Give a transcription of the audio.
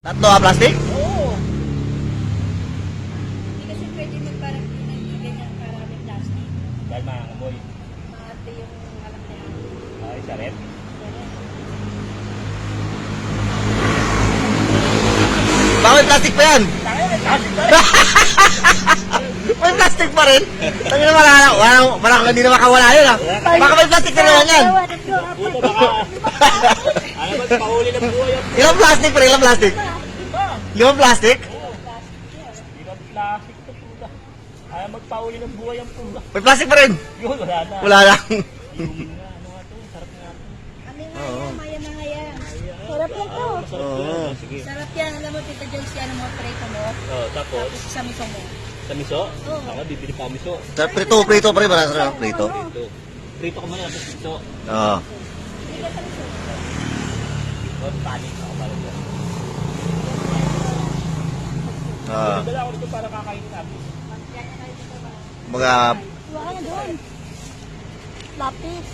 Tatlo plastic? Oo. Hindi kasi pwede magparang pinagigay ng maraming plastic. Dahil maangamoy. Maarte yung alam na yan. Ay, isa rin. Baka may plastic pa yan? Tayo, may plastic pa rin. May plastic pa rin? Tangin na parang hindi na makawala yun ah. Baka may plastic na naman yan. Puto, baka... Ano ba, pahuli ng buhay ang... Ilang plastic pa rin? Ilang plastic? Diba? 5 plastic? Ibang plastic to, puta. Ayaw magpahuli ng buhay ang puta. May plastic pa rin? Yun, wala na. Wala lang. Yung nga, ano nga to, sarap nga to. Kami nga yan, maya na nga yan. Sarap yan to. Masarap Oo. yan. Sige. Sarap yan. Alam mo, Tita Jones, yan ang mga preto mo. Oh, tapos, Tapos sa miso mo. sa miso? Oo. Ako, bibili pa ako miso. Prito pa rin. Parang sarap prito. Prito. Prito ko muna, tapos miso. Oo. Tapos panik ako pala dyan. Dala ako dito para kakain natin. Mga Huwag ka na doon. Lapis.